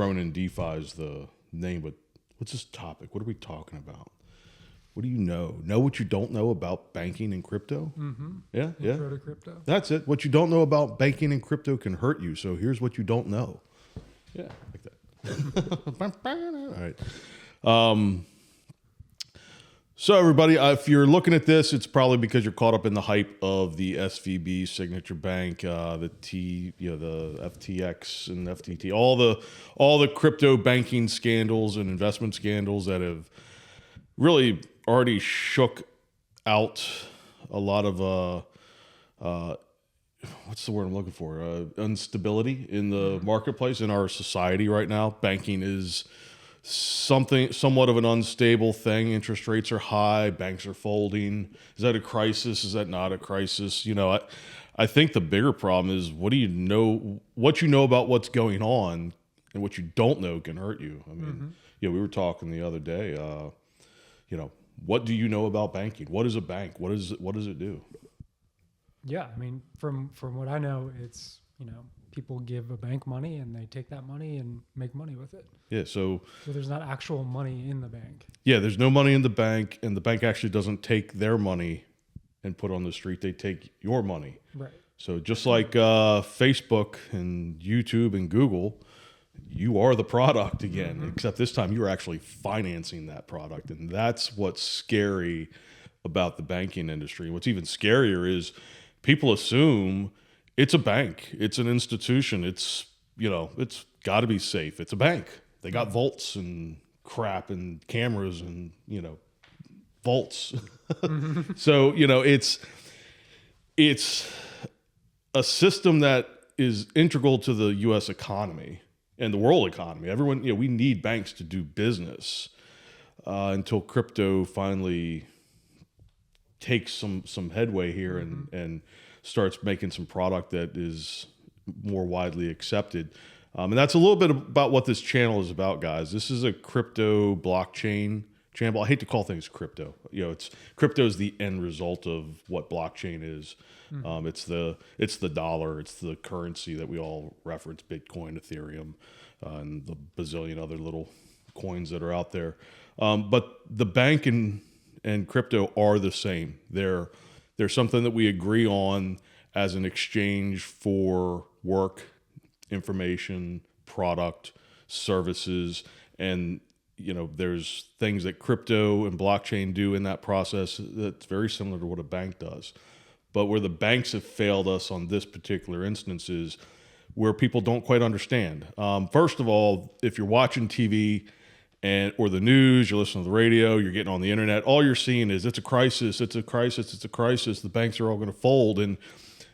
throwing in DeFi as the name, but what's this topic? What are we talking about? What do you know? Know what you don't know about banking and crypto? Mm-hmm. Yeah. Intro to crypto. That's it. What you don't know about banking and crypto can hurt you. So here's what you don't know. Yeah, like that. All right. So everybody, if you're looking at this, it's probably because you're caught up in the hype of the SVB Signature Bank, the FTX and FTT, all the crypto banking scandals and investment scandals that have really already shook out a lot of what's the word I'm looking for? Instability in the marketplace in our society right now. Banking is somewhat of an unstable thing. Interest rates are high. Banks are folding. Is that a crisis? Is that not a crisis? I think the bigger problem is what you know about what's going on, and what you don't know can hurt you. I mean, we were talking the other day. What do you know about banking? What is a bank? What does it do? Yeah, I mean, from what I know, it's people give a bank money and they take that money and make money with it. Yeah, so there's not actual money in the bank. Yeah, there's no money in the bank, and the bank actually doesn't take their money and put on the street. They take your money. Right. So just like Facebook and YouTube and Google, you are the product again, except this time you're actually financing that product, and that's what's scary about the banking industry. What's even scarier is people assume it's a bank. It's an institution. It's got to be safe. It's a bank. They got vaults and crap and cameras and, vaults. So, it's a system that is integral to the U.S. economy and the world economy. Everyone, we need banks to do business until crypto finally takes some headway here and starts making some product that is more widely accepted. And that's a little bit about what this channel is about, guys. This is a crypto blockchain channel. I hate to call things crypto. Crypto is the end result of what blockchain is. It's the dollar. It's the currency that we all reference: Bitcoin, Ethereum, and the bazillion other little coins that are out there. But the bank and crypto are the same. They're something that we agree on as an exchange for work, information, product, services, and there's things that crypto and blockchain do in that process that's very similar to what a bank does. But where the banks have failed us on this particular instance is where people don't quite understand. First of all, if you're watching TV or the news, you're listening to the radio, you're getting on the internet, all you're seeing is it's a crisis, it's a crisis, it's a crisis. The banks are all going to fold. And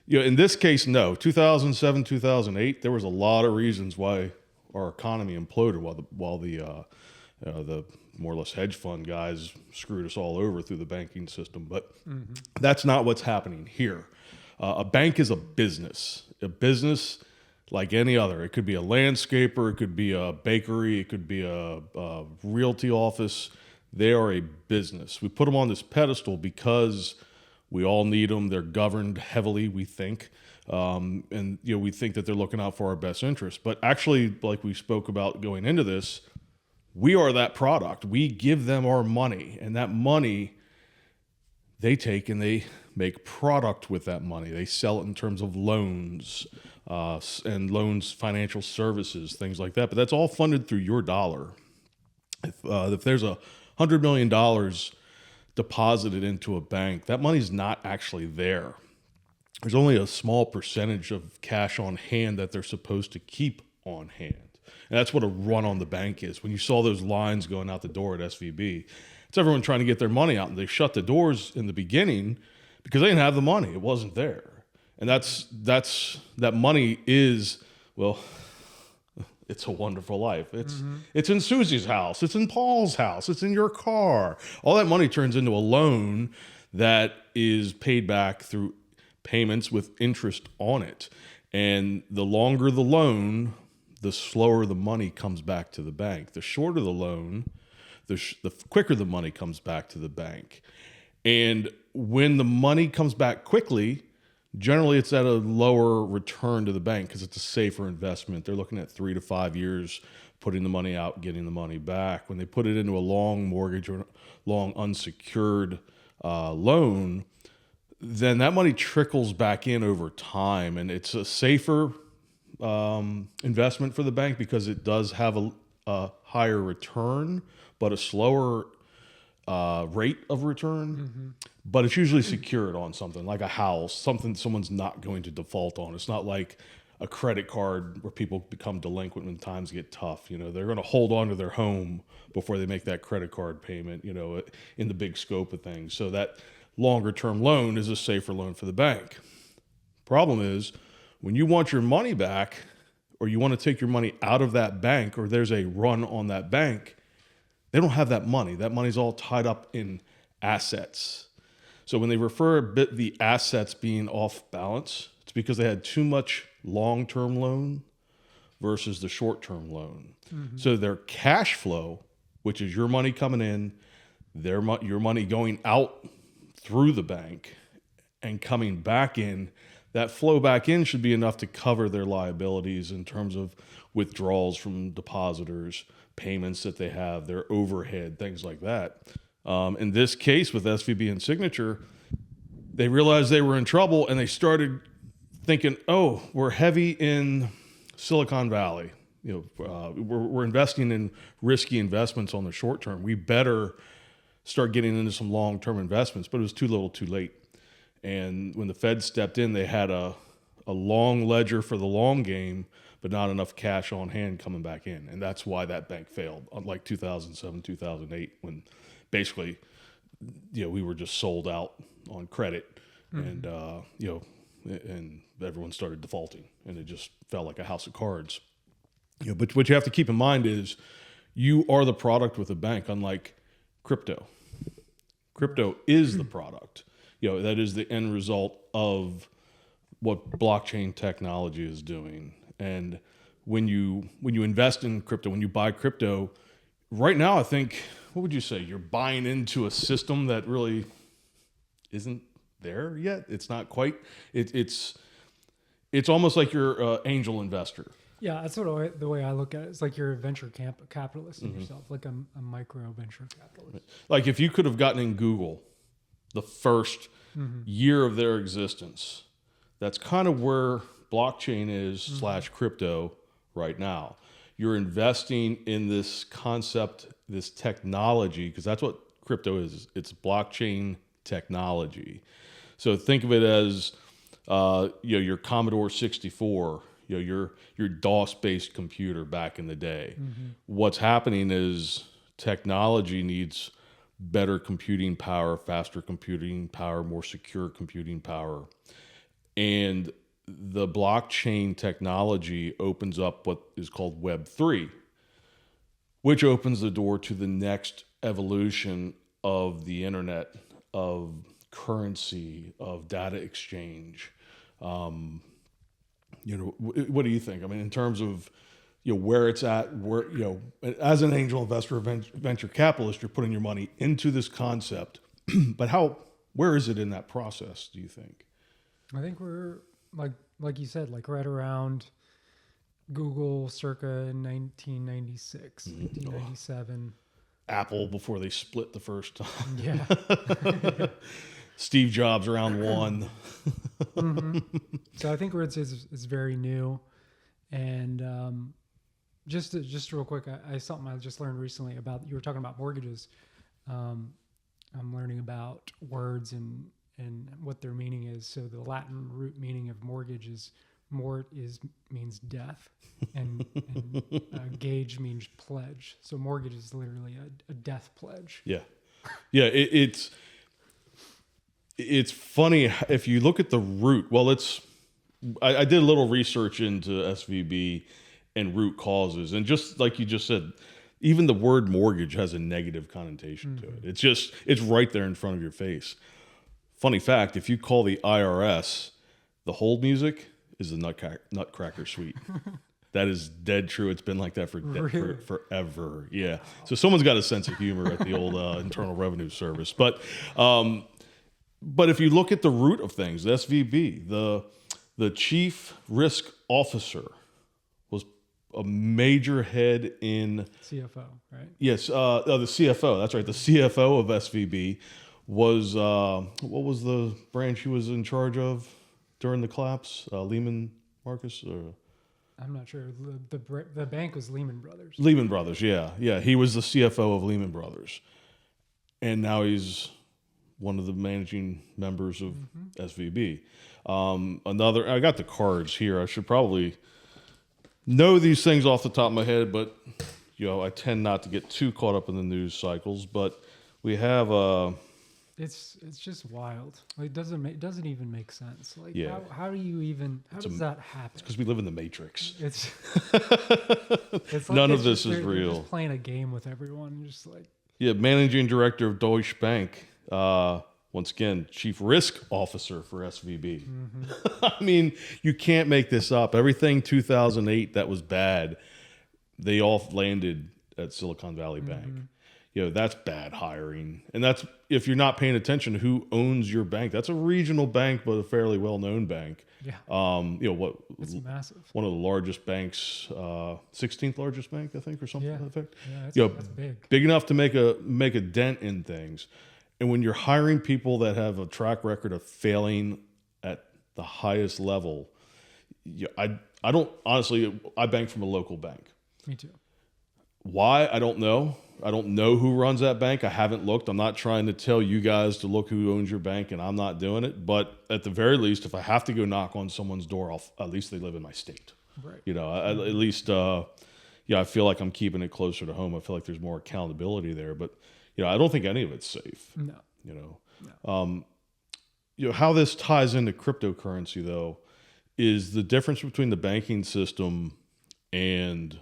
in this case, no. 2007, 2008, there was a lot of reasons why our economy imploded while the more or less hedge fund guys screwed us all over through the banking system. But that's not what's happening here. A bank is a business like any other. It could be a landscaper, it could be a bakery, it could be a realty office. They are a business. We put them on this pedestal because we all need them. They're governed heavily, we think. And we think that they're looking out for our best interests. But actually, like we spoke about going into this, we are that product. We give them our money, and that money they take and they make product with that money. They sell it in terms of loans and loans, financial services, things like that. But that's all funded through your dollar. If there's $100 million deposited into a bank, that money's not actually there. There's only a small percentage of cash on hand that they're supposed to keep on hand. And that's what a run on the bank is. When you saw those lines going out the door at SVB, it's everyone trying to get their money out. And they shut the doors in the beginning because they didn't have the money. It wasn't there. And that money is, well, it's a wonderful life. It's in Susie's house. It's in Paul's house. It's in your car. All that money turns into a loan that is paid back through payments with interest on it. And the longer the loan, the slower the money comes back to the bank. The shorter the loan, the quicker the money comes back to the bank. And when the money comes back quickly, generally it's at a lower return to the bank because it's a safer investment. They're looking at 3 to 5 years putting the money out, getting the money back. When they put it into a long mortgage or long unsecured loan, then that money trickles back in over time, and it's a safer investment for the bank because it does have a higher return, but a slower rate of return. But it's usually secured on something like a house, something someone's not going to default on. It's not like a credit card where people become delinquent when times get tough. They're going to hold on to their home before they make that credit card payment, in the big scope of things. So that longer term loan is a safer loan for the bank. Problem is, when you want your money back, or you want to take your money out of that bank, or there's a run on that bank, they don't have that money. That money's all tied up in assets. So when they refer the assets being off balance, it's because they had too much long-term loan versus the short-term loan. So their cash flow, which is your money coming in, your money going out through the bank and coming back in, that flow back in should be enough to cover their liabilities in terms of withdrawals from depositors, payments that they have, their overhead, things like that. In this case with SVB and Signature, they realized they were in trouble and they started thinking, oh, we're heavy in Silicon Valley. We're investing in risky investments on the short term. We better start getting into some long-term investments, but it was too little too late. And when the Fed stepped in, they had a long ledger for the long game, but not enough cash on hand coming back in. And that's why that bank failed, unlike 2007, 2008, when basically, we were just sold out on credit and, and everyone started defaulting and it just felt like a house of cards. But what you have to keep in mind is you are the product with a bank, unlike crypto. Crypto is the product. That is the end result of what blockchain technology is doing. And when you invest in crypto, when you buy crypto, right now, I think, what would you say? You're buying into a system that really isn't there yet. It's not quite. It's almost like you're an angel investor. Yeah, that's the way I look at it. It's like you're a venture capitalist in yourself, like a micro venture capitalist. Like if you could have gotten in Google the first year of their existence, that's kind of where blockchain is / crypto right now. You're investing in this concept, this technology, because that's what crypto is. It's blockchain technology. So think of it as your Commodore 64, your DOS-based computer back in the day. What's happening is technology needs better computing power, faster computing power, more secure computing power. And the blockchain technology opens up what is called Web3, which opens the door to the next evolution of the internet, of currency, of data exchange. What do you think? I mean, in terms of where it's at, where as an angel investor, venture capitalist, you're putting your money into this concept, but where is it in that process? Do you think? I think we're like you said, like right around Google, circa 1996, 1997. Apple before they split the first time. Yeah. Steve Jobs around one. So I think where it's very new, and just real quick, something I just learned recently about, you were talking about mortgages. I'm learning about words and what their meaning is. So the Latin root meaning of mortgage is means death, and gage means pledge. So mortgage is literally a death pledge. Yeah, it's funny if you look at the root. Well, I did a little research into SVB and root causes, and just like you just said, even the word mortgage has a negative connotation to it. It's right there in front of your face. Funny fact, if you call the IRS, the hold music is the Nutcracker Suite. That is dead true. It's been like that for forever. Yeah. So someone's got a sense of humor at the old Internal Revenue Service. But if you look at the root of things, the SVB, the chief risk officer was a major head in CFO, right? yes, the CFO. That's right. The CFO of SVB was what was the branch he was in charge of during the collapse? Lehman Marcus or I'm not sure. The bank was Lehman Brothers. Lehman Brothers. Yeah, yeah. He was the CFO of Lehman Brothers, and now he's one of the managing members of SVB. Another. I got the cards here. I should probably know these things off the top of my head, but I tend not to get too caught up in the news cycles. But we have It's just wild. Like, it doesn't even make sense. Like, Yeah. how do you even, how does that happen? because we live in the Matrix. It's like None of it's this just- is they're real. just playing a game with everyone. Just like, Yeah, managing director of Deutsche Bank. Once again, chief risk officer for SVB. I mean, you can't make this up. Everything 2008 that was bad, they all landed at Silicon Valley Bank. That's bad hiring. And that's, if you're not paying attention to who owns your bank, that's a regional bank, but a fairly well-known bank. yeah, It's it's massive. one of the largest banks, 16th largest bank, I think, or something Yeah. to that effect. Yeah, that's big. Big enough to make a dent in things. And when you're hiring people that have a track record of failing at the highest level, I don't, honestly, I bank from a local bank. Me too. Why? I don't know. I don't know who runs that bank. I haven't looked. I'm not trying to tell you guys to look who owns your bank, and I'm not doing it. But at the very least, if I have to go knock on someone's door, at least they live in my state. Right. At least, I feel like I'm keeping it closer to home. I feel like there's more accountability there. But, I don't think any of it's safe. No. How this ties into cryptocurrency, though, is the difference between the banking system and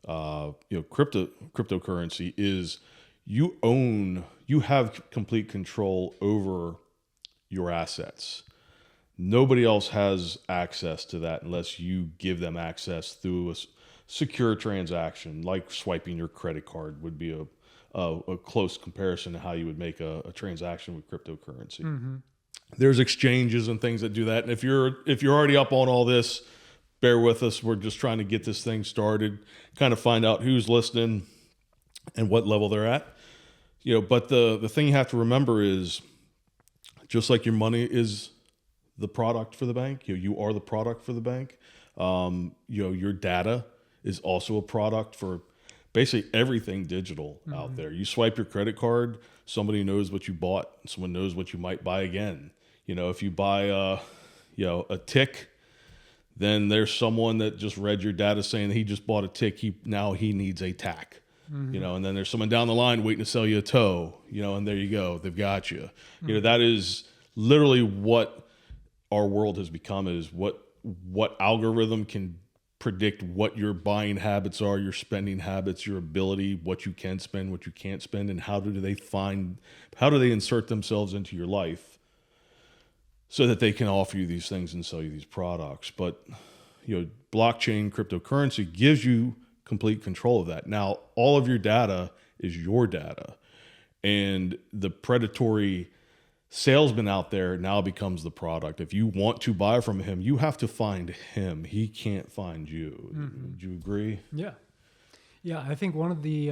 cryptocurrency is you have complete control over your assets. Nobody else has access to that unless you give them access through a secure transaction, like swiping your credit card would be a close comparison to how you would make a transaction with cryptocurrency. There's exchanges and things that do that. And if you're already up on all this, bear with us. We're just trying to get this thing started, kind of find out who's listening and what level they're at. But the thing you have to remember is, just like your money is the product for the bank, you are the product for the bank. Your data is also a product for basically everything digital out there. You swipe your credit card, somebody knows what you bought, someone knows what you might buy again. If you buy a tick, then there's someone that just read your data saying he just bought a tick, now he needs a tack. And then there's someone down the line waiting to sell you a toe, and there you go, they've got you. That is literally what our world has become, is what algorithm can predict what your buying habits are, your spending habits, your ability, what you can spend, what you can't spend, and how do they insert themselves into your life so that they can offer you these things and sell you these products. But blockchain cryptocurrency gives you complete control of that. Now, all of your data is your data, and the predatory salesman out there now becomes the product. If you want to buy from him, you have to find him. He can't find you. Would you agree? Yeah. Yeah. I think one of the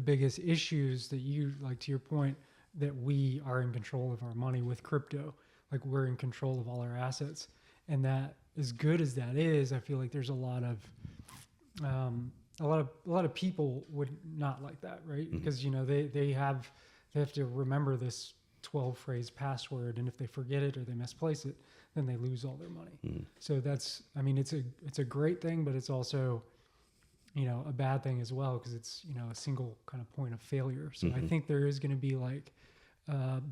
biggest issues that to your point, that we are in control of our money with crypto, like we're in control of all our assets. And that, as good as that is, I feel like there's a lot of people would not like that, right? Because, they have to remember this 12-phrase password, and if they forget it or they misplace it, then they lose all their money. So that's, it's a great thing, but it's also, a bad thing as well, because it's, a single kind of point of failure. So I think there is going to be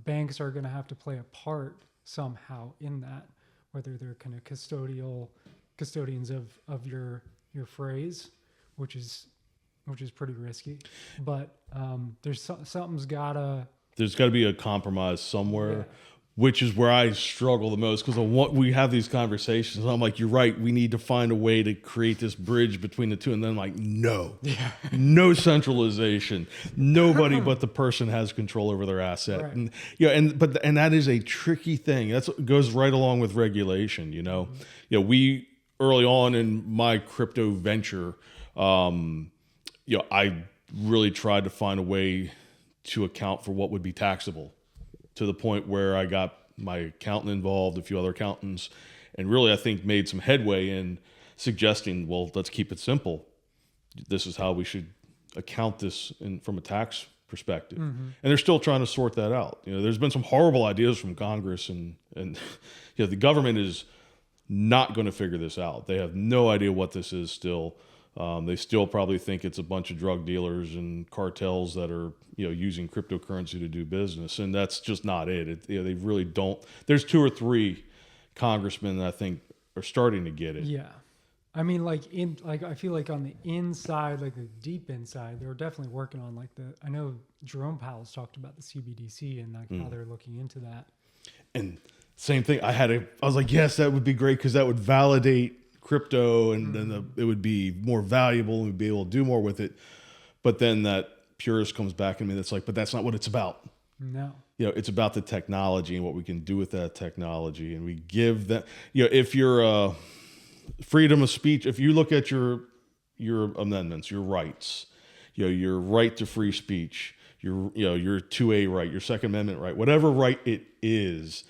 banks are going to have to play a part somehow in that, whether they're kind of custodians of your phrase, which is pretty risky, but something's gotta. There's got to be a compromise somewhere, Yeah. which is where I struggle the most, because we have these conversations. And I'm like, you're right. We need to find a way to create this bridge between the two. And then I'm like, no, no centralization. Nobody but the person has control over their asset. Right. And that is a tricky thing. That goes right along with regulation. We early on in my crypto venture, I really tried to find a way to account for what would be taxable, to the point where I got my accountant involved, a few other accountants, and really I think made some headway in suggesting, well, let's keep it simple. This is how we should account this from a tax perspective. And they're still trying to sort that out. There's been some horrible ideas from Congress, and the government is not going to figure this out. They have no idea what this is still. They still probably think it's a bunch of drug dealers and cartels that are using cryptocurrency to do business, and that's just not it. They really don't. There's 2 or 3 congressmen that I think are starting to get it. Yeah, I mean, I feel like on the inside, like the deep inside, they're definitely working on I know Jerome Powell's talked about the CBDC and how they're looking into that. And same thing. I was like, yes, that would be great, because that would validate crypto, and then it would be more valuable, and we'd be able to do more with it. But then that purist comes back at me that's like, but that's not what it's about. No. It's about the technology and what we can do with that technology. And we give that, if you're freedom of speech, if you look at your amendments, your rights, your right to free speech, your 2A right, your Second Amendment right, whatever right it is,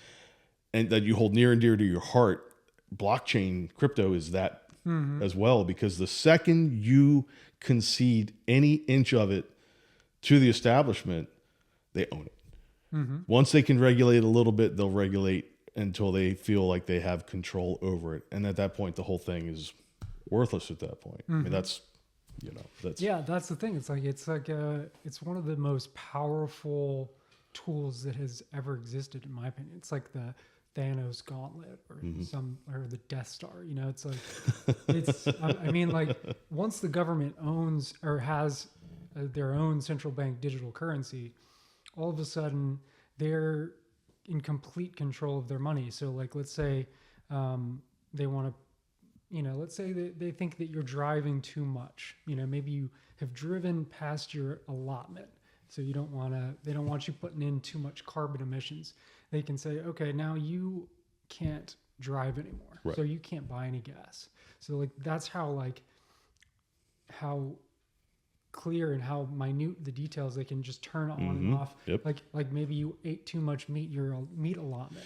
and that you hold near and dear to your heart, blockchain crypto is that as well, because the second you concede any inch of it to the establishment, they own it. Once they can regulate a little bit, they'll regulate until they feel like they have control over it. And at that point, the whole thing is worthless at that point. I mean, that's the thing. It's one of the most powerful tools that has ever existed, in my opinion. It's like the Thanos gauntlet or or the Death Star. It's like I mean, like, once the government owns or has their own central bank digital currency, all of a sudden they're in complete control of their money. So, like, let's say they want to, let's say they think that you're driving too much. Maybe you have driven past your allotment, so they don't want you putting in too much carbon emissions. They can say, okay, now you can't drive anymore, right, so you can't buy any gas. So, like, that's how clear and how minute the details they can just turn on and off. Yep. Like maybe you ate too much meat, your meat allotment,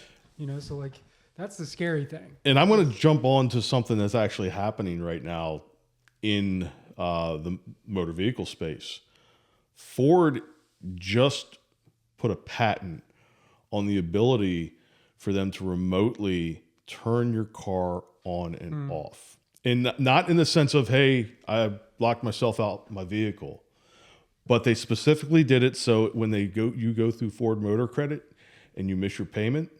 so, like, that's the scary thing. And I'm going to jump on to something that's actually happening right now in the motor vehicle space. Ford just put a patent on the ability for them to remotely turn your car on and off. And not in the sense of, hey, I locked myself out my vehicle, but they specifically did it so when you go through Ford Motor Credit and you miss your payment,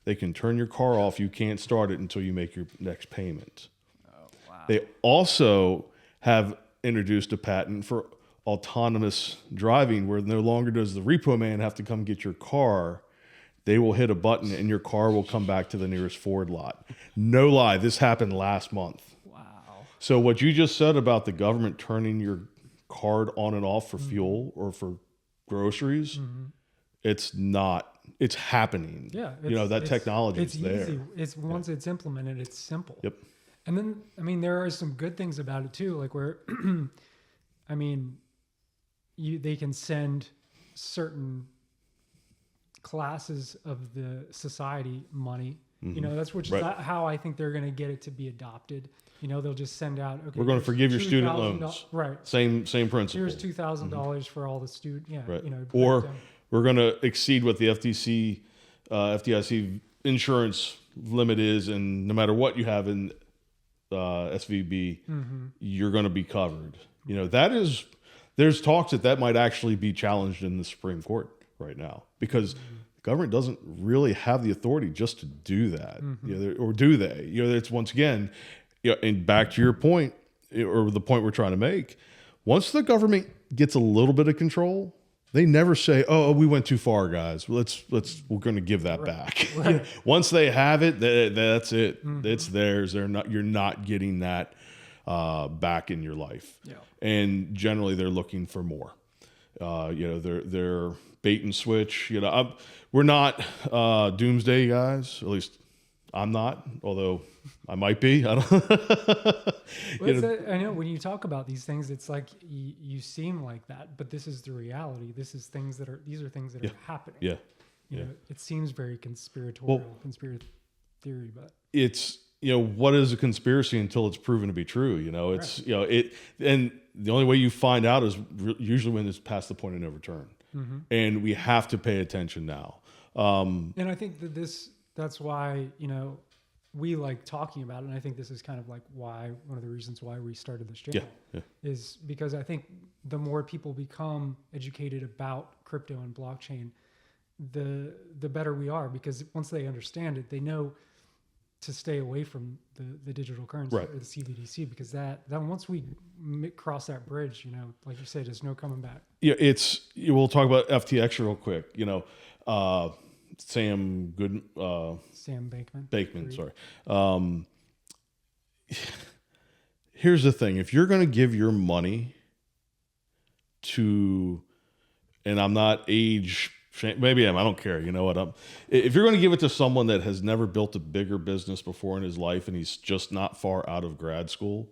they can turn your car off. You can't start it until you make your next payment. Oh, wow. They also have introduced a patent for autonomous driving, where no longer does the repo man have to come get your car. They will hit a button and your car will come back to the nearest Ford lot. No lie, this happened last month. Wow. So what you just said about the government turning your card on and off for fuel or for groceries, it's happening. Yeah. That technology is there. Easy. Once it's implemented, it's simple. Yep. And then, I mean, there are some good things about it too, like where, I mean, they can send certain classes of the society money. That's how I think they're going to get it to be adopted. They'll just send out, okay, we're going to forgive your student loans. Right. Same principle. Here's $2,000 for all the student. Yeah. Right. Or we're going to exceed what the FDIC insurance limit is, and no matter what you have in SVB, you're going to be covered. There's talks that might actually be challenged in the Supreme Court right now, because the government doesn't really have the authority just to do that, or do they? It's, once again, and back to your point, or the point we're trying to make. Once the government gets a little bit of control, they never say, "Oh, we went too far, guys. We're going to give that back." Right. Once they have it, that's it. It's theirs. You're not getting that back in your life. Yeah. And generally, they're looking for more. They're bait and switch. We're not doomsday guys. At least I'm not, although I might be. I don't. Well, I know when you talk about these things, it's like you seem like that, but this is the reality. These are things that Yeah. are happening. Yeah. You Yeah. know, it seems very conspiratorial, Well, conspiracy theory, but it's, what is a conspiracy until it's proven to be true? It's, and the only way you find out is usually when it's past the point of no return. And we have to pay attention now. and I think that that's why, we like talking about it. And I think this is kind of like one of the reasons why we started this channel is because I think the more people become educated about crypto and blockchain, the better we are, because once they understand it, they know to stay away from the digital currency Right. or the CBDC, because that once we cross that bridge, like you said, there's no coming back. Yeah, we'll talk about FTX real quick. Sam Bankman. Bankman, sorry. Here's the thing: if you're going to give your money to, and I'm not maybe I don't care. You know what? If you're going to give it to someone that has never built a bigger business before in his life and he's just not far out of grad school,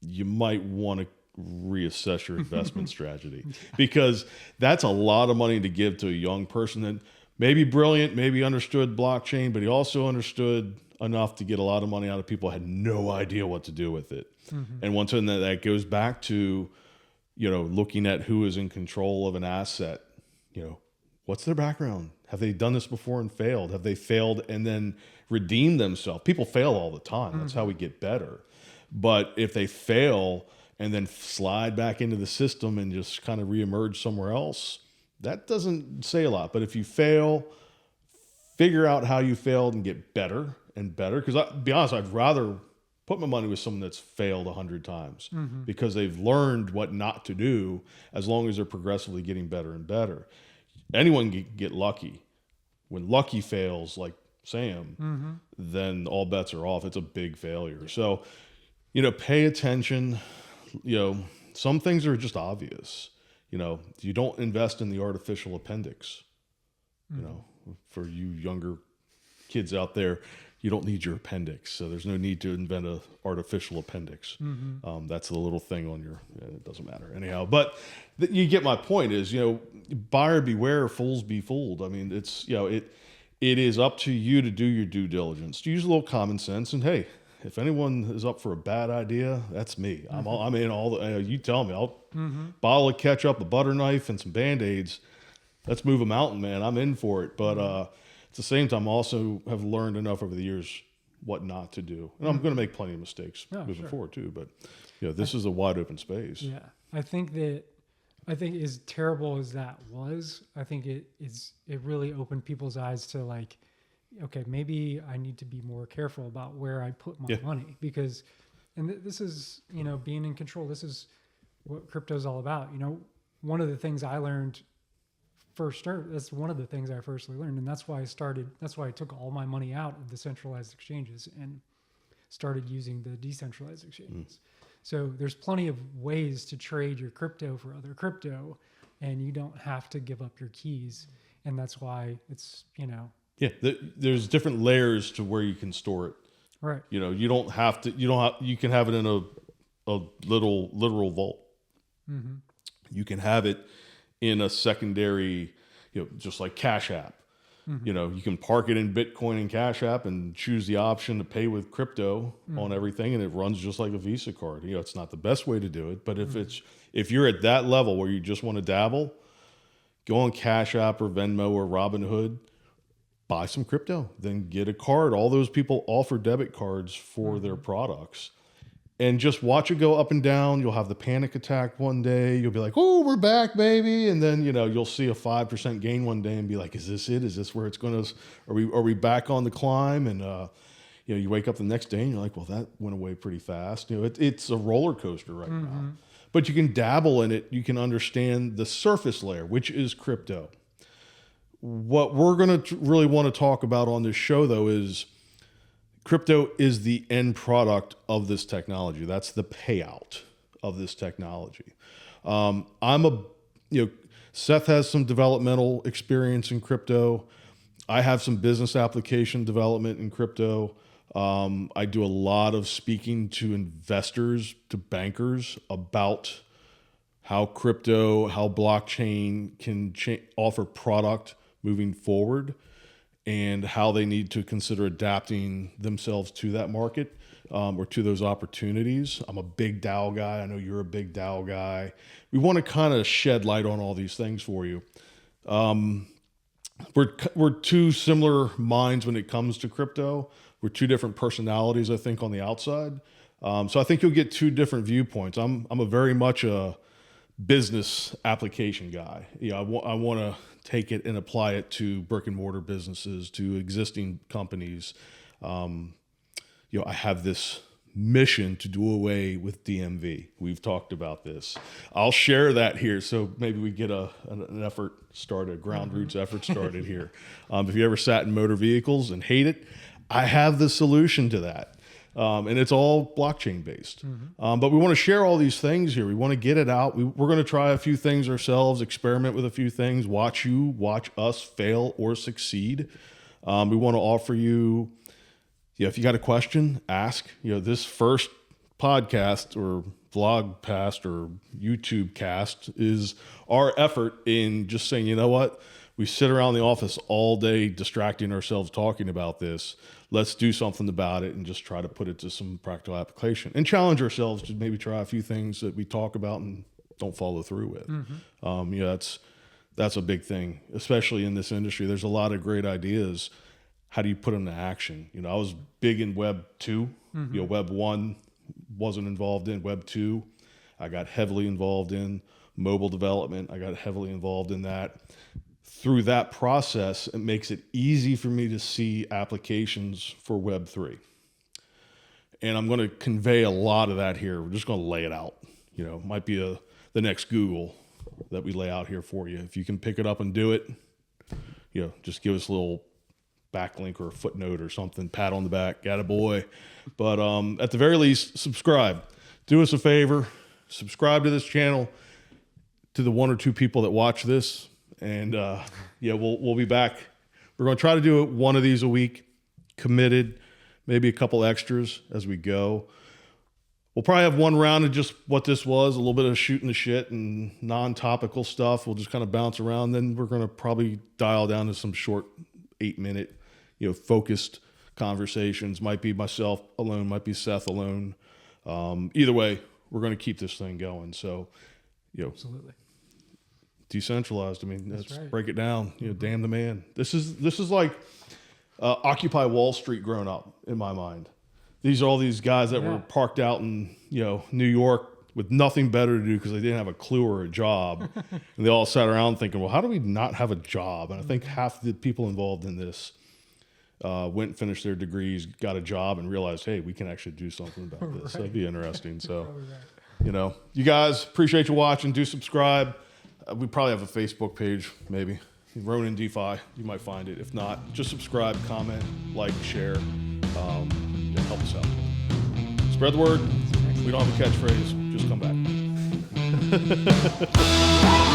you might want to reassess your investment strategy, because that's a lot of money to give to a young person that may be brilliant, maybe understood blockchain, but he also understood enough to get a lot of money out of people who had no idea what to do with it. And once again, that goes back to, looking at who is in control of an asset. What's their background? Have they done this before and failed? Have they failed and then redeemed themselves? People fail all the time. That's how we get better. But if they fail and then slide back into the system and just kind of reemerge somewhere else, that doesn't say a lot. But if you fail, figure out how you failed and get better and better. Because to be honest, I'd rather put my money with someone that's failed 100 times because they've learned what not to do, as long as they're progressively getting better and better. Anyone can get lucky. When lucky fails, like Sam, then all bets are off. It's a big failure. So, pay attention. Some things are just obvious. You don't invest in the artificial appendix. For you younger kids out there, you don't need your appendix. So there's no need to invent an artificial appendix. That's the little thing on it doesn't matter anyhow. But you get my point is, buyer beware, fools be fooled. I mean, it's, it is up to you to do your due diligence, to use a little common sense. And hey, if anyone is up for a bad idea, that's me. I'm in all the, you tell me, I'll bottle of ketchup, a butter knife, and some Band-Aids. Let's move a mountain, man. I'm in for it. But at the same time, also have learned enough over the years what not to do. And I'm going to make plenty of mistakes moving forward too. But this is a wide open space. Yeah. I think as terrible as that was, I think it really opened people's eyes to like, okay, maybe I need to be more careful about where I put my money, because, and this is, being in control. This is what crypto is all about. One of the things I learned that's one of the things I firstly learned. And that's why I took all my money out of the centralized exchanges and started using the decentralized exchanges. So there's plenty of ways to trade your crypto for other crypto, and you don't have to give up your keys. And that's why it's, Yeah, there's different layers to where you can store it. right. You don't have to. You can have it in a literal vault. You can have it in a secondary, just like Cash App. You can park it in Bitcoin and Cash App and choose the option to pay with crypto on everything, and it runs just like a Visa card. It's not the best way to do it, but if you're at that level where you just want to dabble, go on Cash App or Venmo or Robinhood. Buy some crypto, then get a card. All those people offer debit cards for their products, and just watch it go up and down. You'll have the panic attack one day. You'll be like, "Oh, we're back, baby!" And then you'll see a 5% gain one day and be like, "Is this it? Is this where it's going to? Are we back on the climb?" And you wake up the next day and you're like, "Well, that went away pretty fast." It's a roller coaster right now, but you can dabble in it. You can understand the surface layer, which is crypto. What we're going to really want to talk about on this show, though, is crypto is the end product of this technology. That's the payout of this technology. Seth has some developmental experience in crypto. I have some business application development in crypto. I do a lot of speaking to investors, to bankers about how crypto, how blockchain can offer product moving forward, and how they need to consider adapting themselves to that market or to those opportunities. I'm a big DAO guy. I know you're a big DAO guy. We want to kind of shed light on all these things for you. We're two similar minds when it comes to crypto. We're two different personalities, I think, on the outside. So I think you'll get two different viewpoints. I'm a very much a business application guy. I want to take it and apply it to brick and mortar businesses, to existing companies. I have this mission to do away with DMV. We've talked about this. I'll share that here, so maybe we get an effort started, a ground roots effort started here. If you ever sat in motor vehicles and hate it, I have the solution to that. And it's all blockchain based. But we want to share all these things here. We want to get it out. We're going to try a few things ourselves, experiment with a few things, watch us fail or succeed. We want to offer you, if you got a question, ask. This first podcast or vlogcast or YouTube cast is our effort in just saying, you know what? We sit around the office all day distracting ourselves talking about this. Let's do something about it and just try to put it to some practical application and challenge ourselves to maybe try a few things that we talk about and don't follow through with. That's a big thing, especially in this industry. There's a lot of great ideas. How do you put them to action? I was big in Web 2. Web 1 wasn't involved in. Web 2, I got heavily involved in. Mobile development, I got heavily involved in that. Through that process, it makes it easy for me to see applications for Web 3. And I'm going to convey a lot of that here. We're just going to lay it out. Might be the next Google that we lay out here for you. If you can pick it up and do it, just give us a little backlink or a footnote or something, pat on the back, attaboy. But at the very least, subscribe. Do us a favor, subscribe to this channel, to the one or two people that watch this. And we'll be back. We're going to try to do it one of these a week, committed, maybe a couple extras as we go. We'll probably have one round of just what this was, a little bit of shooting the shit and non-topical stuff. We'll just kind of bounce around. Then we're going to probably dial down to some short 8-minute, focused conversations. Might be myself alone, might be Seth alone. Either way, we're going to keep this thing going. So, Absolutely. Decentralized. I mean, let's right. break it down. Damn the man. This is like Occupy Wall Street grown up in my mind. These are all these guys that were parked out in New York with nothing better to do because they didn't have a clue or a job, and they all sat around thinking, well, how do we not have a job? And I think half the people involved in this went and finished their degrees, got a job, and realized, hey, we can actually do something about this. That'd be interesting. So, you guys, appreciate you watching. Do subscribe. We probably have a Facebook page, maybe. Ronin DeFi, you might find it. If not, just subscribe, comment, like, share, and help us out. Spread the word. We don't have a catchphrase. Just come back.